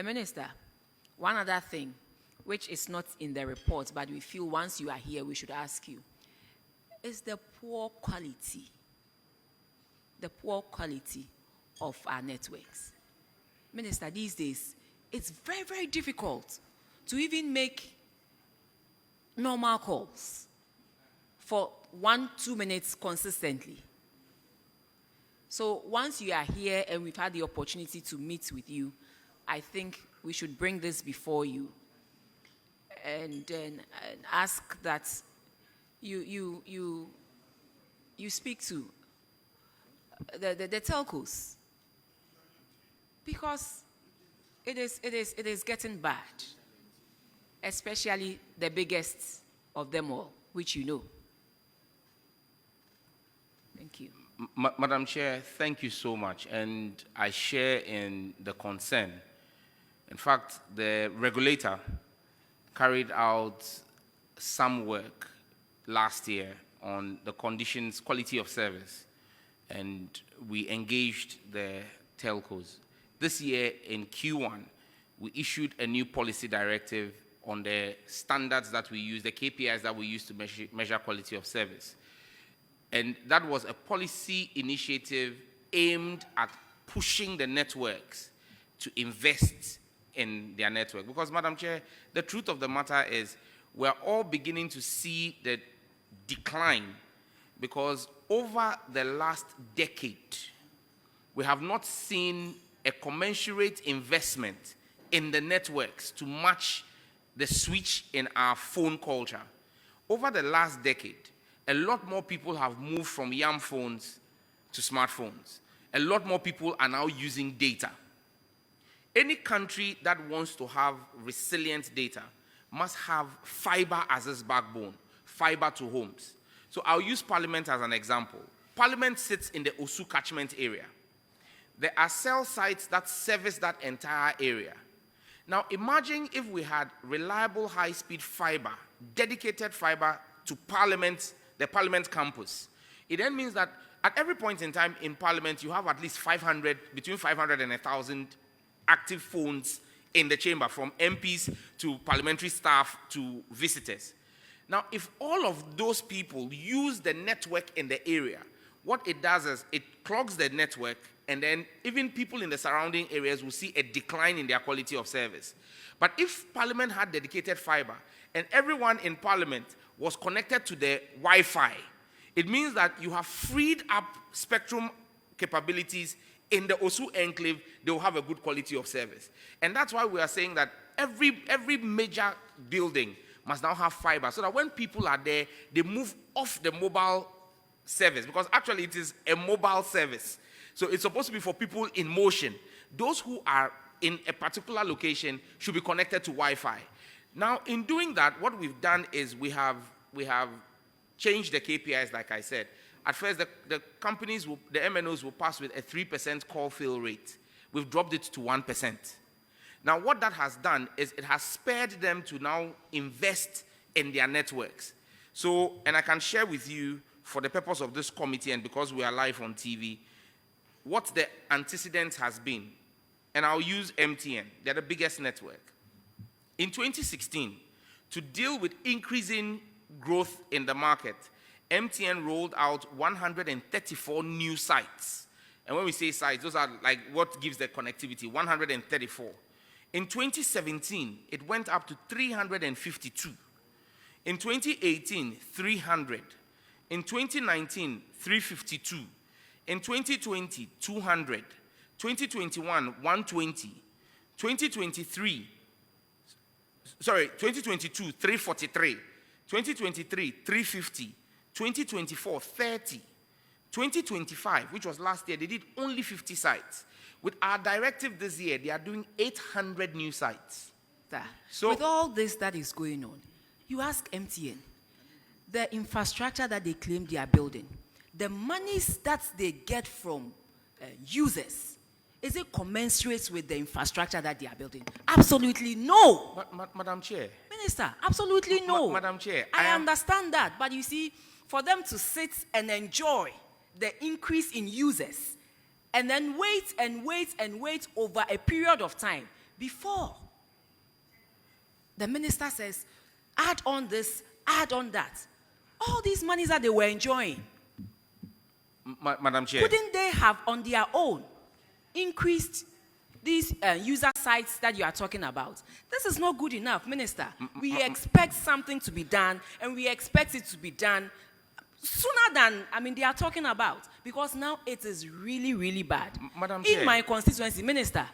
Minister, one other thing, which is not in the report, but we feel once you are here, we should ask you, is the poor quality of our networks. Minister, these days, it's very, very difficult to even make normal calls for 1-2 minutes consistently. So once you are here and we've had the opportunity to meet with you, I think we should bring this before you and then ask that you speak to the telcos, because it is getting bad, especially the biggest of them all, which you know. Thank you. Madam Chair, thank you so much, and I share in the concern. In fact, the regulator carried out some work last year on the conditions, quality of service, and we engaged the telcos. This year in Q1, we issued a new policy directive on the standards that we use, the KPIs that we use to measure quality of service. And that was a policy initiative aimed at pushing the networks to invest in their network. Because, Madam Chair, the truth of the matter is we're all beginning to see the decline, because over the last decade, we have not seen a commensurate investment in the networks to match the switch in our phone culture. Over the last decade, a lot more people have moved from YAM phones to smartphones. A lot more people are now using data. Any country that wants to have resilient data must have fiber as its backbone, fiber to homes. So I'll use Parliament as an example. Parliament sits in the Osu catchment area. There are cell sites that service that entire area. Now imagine if we had reliable high-speed fiber, dedicated fiber to Parliament, the Parliament campus. It then means that at every point in time in Parliament, you have at least 500, between 500 and 1,000 active phones in the chamber, from MPs to parliamentary staff to visitors. Now, if all of those people use the network in the area, what it does is it clogs the network, and then even people in the surrounding areas will see a decline in their quality of service. But if Parliament had dedicated fiber and everyone in Parliament was connected to the Wi-Fi, it means that you have freed up spectrum capabilities in the Osu enclave. They will have a good quality of service. And that's why we are saying that every major building must now have fiber, so that when people are there, they move off the mobile service, because actually it is a mobile service. So it's supposed to be for people in motion. Those who are in a particular location should be connected to Wi-Fi. Now, in doing that, what we've done is we have changed the KPIs, like I said. At first, the companies, the MNOs will pass with a 3% call fail rate. We've dropped it to 1%. Now, what that has done is it has spared them to now invest in their networks. So, and I can share with you, for the purpose of this committee and because we are live on TV, what the antecedent has been. And I'll use MTN. They're the biggest network. In 2016, to deal with increasing growth in the market, MTN rolled out 134 new sites. And when we say sites, those are like what gives the connectivity, 134. In 2017, it went up to 352. In 2018, 300. In 2019, 352. In 2020, 200. 2021, 120. 2022, 343. 2023, 350. 2024, 30. 2025, which was last year, they did only 50 sites. With our directive this year, they are doing 800 new sites. So, with all this that is going on, you ask MTN, the infrastructure that they claim they are building, the monies that they get from users, is it commensurate with the infrastructure that they are building? Absolutely no. Madam Chair. Minister, absolutely no. Madam Chair. I understand that, but you see, for them to sit and enjoy the increase in users, and then wait over a period of time, before the minister says, add on this, add on that, all these monies that they were enjoying, Madam Chair. couldn't they have on their own increased these user sites that you are talking about? This is not good enough, Minister. We expect something to be done, and we expect it to be done sooner than, they are talking about, because now it is really, really bad. Madam In Chair. my constituency, Minister,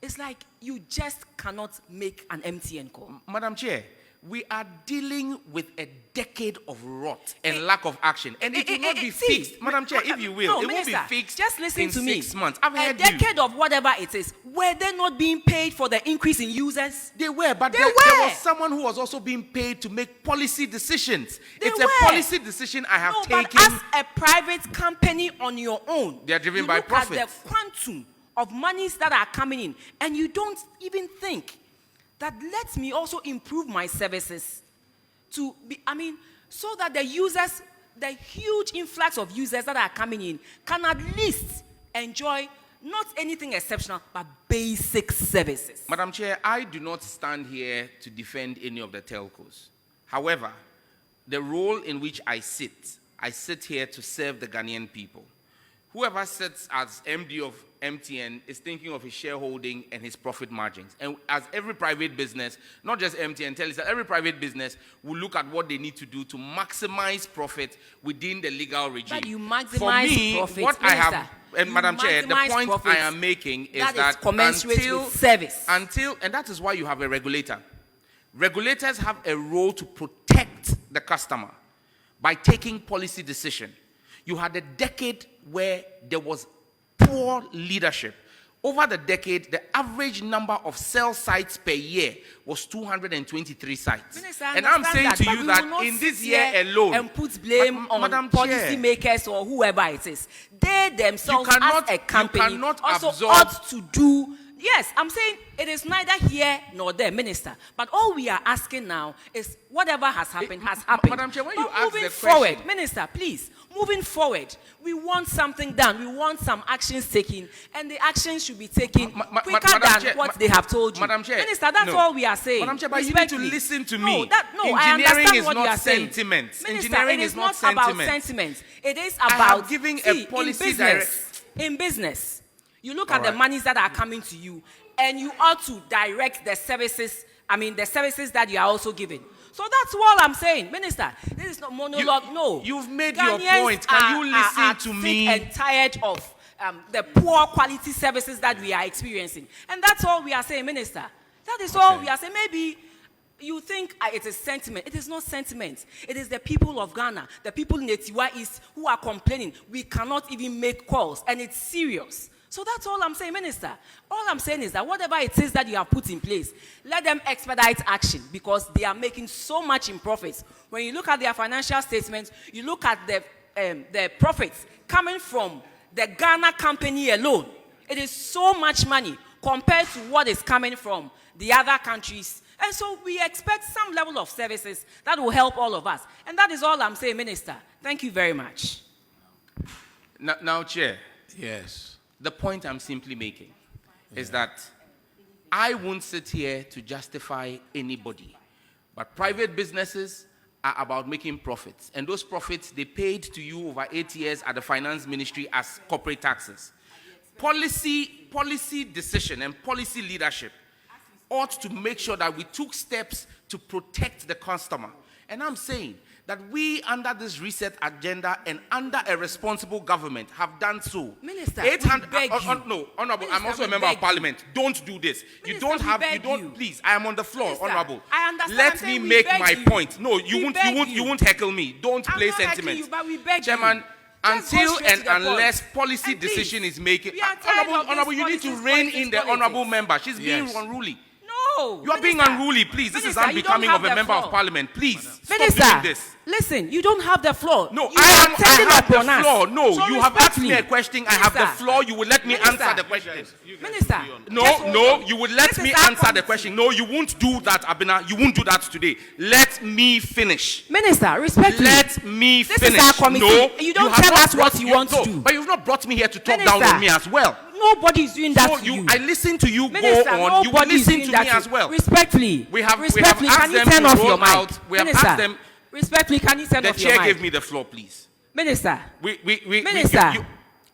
it's like you just cannot make an MTN call. Madam Chair, we are dealing with a decade of rot and lack of action, and it will not be fixed. Madam Chair, if you will, it Minister, won't be fixed just listen in to me. 6 months. I've a heard decade of whatever it is, were they not being paid for the increase in users? They were, but They there were. was someone who was also being paid to make policy decisions. They It's were. a policy decision I have But taken. as a private company on your own, They are driven you by look profits. at the quantum of monies that are coming in, and you don't even think that let me also improve my services to be, so that the users, the huge influx of users that are coming in, can at least enjoy not anything exceptional, but basic services. Madam Chair, I do not stand here to defend any of the telcos. However, the role in which I sit here to serve the Ghanaian people. Whoever sits as MD of MTN is thinking of his shareholding and his profit margins. And as every private business, not just MTN, Telisa, every private business will look at what they need to do to maximize profit within the legal regime. But you maximize For me, profit, what I have, Minister, and you Madam Chair, the maximize point profits. I am making is That is that commensurate with service. and that is why you have a regulator. Regulators have a role to protect the customer by taking policy decision. You had a decade where there was poor leadership. Over the decade, the average number of cell sites per year was 223 sites. Minister, And I'm saying to you that in this year alone, and put blame on Madam policy Chair, makers or whoever it is, they themselves cannot- as a you company cannot also absorb- ought to do. Yes, I'm saying it is neither here nor there, Minister. But all we are asking now is whatever has happened has happened. Madam Chair, when But you ask moving the forward, question- Minister, please, moving forward, we want something done. We want some actions taken, and the actions should be taken quicker Madam than Chair, what they have told you. Madam Chair, Minister, that's no. all we are saying. Madam Chair, but you need to Respectfully. listen to No, me. I Engineering understand is what you not are saying. sentiment. Minister, Engineering it is is not about sentiment. sentiment. It is I about have given a policy in business. You look All at the right. monies that are coming to you, and you ought to direct the services. The services that you are also giving. So that's all I'm saying, Minister. This is not monologue. No, you've made your Ghanaians point. Can you listen are to sick me? and tired of the poor quality services that we are experiencing, and that's all we are saying, Minister. That is all we are saying. Maybe you think it is sentiment. It is not sentiment. It is the people of Ghana, the people in the Tiwa East who are complaining. We cannot even make calls, and it's serious. So that's all I'm saying, Minister. All I'm saying is that whatever it is that you have put in place, let them expedite action, because they are making so much in profits. When you look at their financial statements, you look at the profits coming from the Ghana company alone. It is so much money compared to what is coming from the other countries. And so we expect some level of services that will help all of us. And that is all I'm saying, Minister. Thank you very much. Now, Chair. Yes. The point I'm simply making is that I won't sit here to justify anybody, but private businesses are about making profits, and those profits they paid to you over 8 years at the finance ministry as corporate taxes. Policy decision and policy leadership ought to make sure that we took steps to protect the customer. And I'm saying that we, under this reset agenda and under a responsible government, have done so. Minister, 800, we beg you. no, Honorable, I'm Minister, also a we member of beg Parliament. Don't do this. Minister, You don't we have, beg you. please, I am on the floor, Minister, Honorable. I understand. Let I'm me saying we make beg my you. point. No, you We won't, beg you won't heckle me. Don't I'm play not hacking sentiment. you, but we beg Chairman, you. Just go until straight and to the point. unless policy And please, decision is making, we are tired of this Honorable, you need to politics, rein in the politics. Honorable member. She's being Yes. unruly. No. You are being Minister, unruly, please. This is Minister, you don't unbecoming have of a the member floor. of Parliament. Please, stop Minister, doing this. Listen, you don't have the floor. No, You I have the upon us. floor. No, So you have asked me a respectfully, question. I have the Minister, floor. You will let me Minister, answer the question. Minister, just No, hold no, on. you will let This me is our answer the committee. question. No, you won't do that, Abena. You won't do that today. Let me finish. Minister, respectfully. Let me This finish. is our committee. No, You don't have tell not us what brought- you want to no, do. But you've not brought me here to talk Minister, down on me as well. Nobody is doing that So to you. I listen to you. Minister, go on. You will nobody is listen doing to that me as well. Respectfully. We have Respectfully, asked can you them turn to off roll your mic? out. We have Minister, asked them. respectfully, can you turn The off your chair mic? gave me the floor, please. Minister, Minister,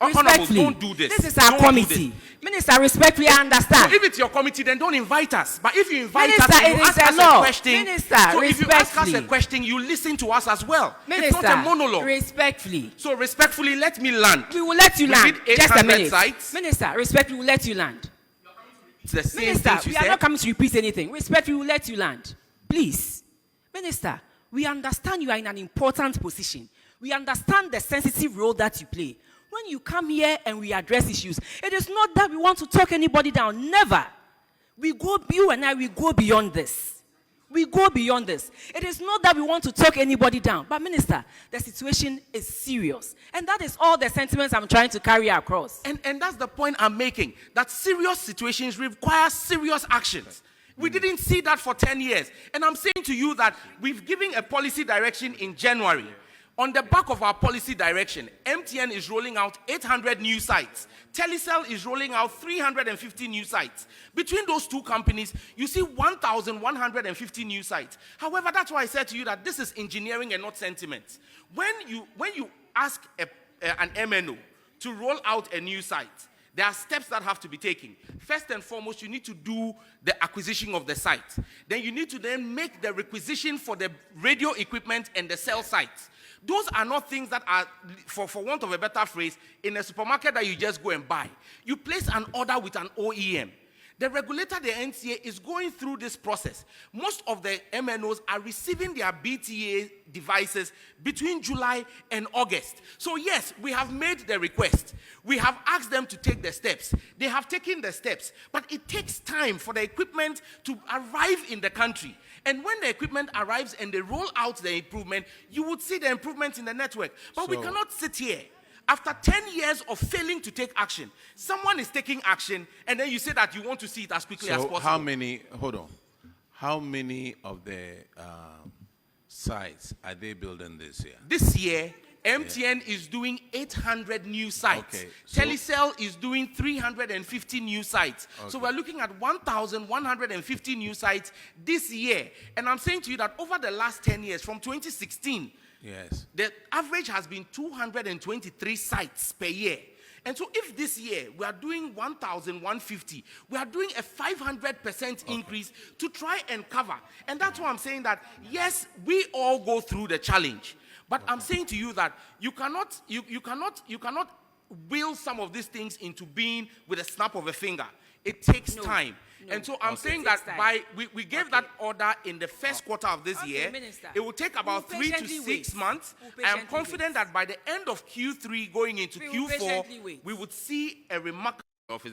Honorable, respectfully, don't do this. This is our Don't do committee. this. Minister, respectfully, I understand. So if it's your committee, then don't invite us. But if you invite Minister, us and it you is ask a us law. a question, Minister, so if you ask us a respectfully. question, you listen to us as well. Minister, It's not a monologue. respectfully. So respectfully, let me land. We will let you We land. read Just a 800 minute. sites. Minister, respectfully, we will let you land. It's the same Minister, things you we are said. not coming to repeat anything. Respectfully, we will let you land. Please. Minister, we understand you are in an important position. We understand the sensitive role that you play. When you come here and we address issues, it is not that we want to talk anybody down. Never. You and I, we go beyond this. We go beyond this. It is not that we want to talk anybody down. But Minister, the situation is serious. And that is all the sentiments I'm trying to carry across. And that's the point I'm making. That serious situations require serious actions. We didn't see that for 10 years. And I'm saying to you that we've given a policy direction in January. On the back of our policy direction, MTN is rolling out 800 new sites. Telecel is rolling out 350 new sites. Between those two companies, you see 1,150 new sites. However, that's why I said to you that this is engineering and not sentiment. When you ask an MNO to roll out a new site, there are steps that have to be taken. First and foremost, you need to do the acquisition of the site. Then you need to then make the requisition for the radio equipment and the cell sites. Those are not things that are, for want of a better phrase, in a supermarket that you just go and buy. You place an order with an OEM. The regulator, the NCA, is going through this process. Most of the MNOs are receiving their BTA devices between July and August. So yes, we have made the request. We have asked them to take the steps. They have taken the steps. But it takes time for the equipment to arrive in the country. And when the equipment arrives and they roll out the improvement, you would see the improvement in the network. But we cannot sit here. After 10 years of failing to take action, someone is taking action, and then you say that you want to see it as quickly as possible. How many of the sites are they building this year? This year, MTN is doing 800 new sites. Okay, Telecel is doing 350 new sites. Okay. So we're looking at 1,150 new sites this year. And I'm saying to you that over the last 10 years, from 2016, Yes. the average has been 223 sites per year. And so if this year we are doing 1,150, we are doing a 500% increase to try and cover. And that's why I'm saying that, yes, we all go through the challenge. But I'm saying to you that you cannot will some of these things into being with a snap of a finger. It takes time. No. And so I'm saying that we gave that order in the first quarter of this year. Minister, it will take about 3 to 6 months. I am confident that by the end of Q3 going into Q4, we would see a remarkable office.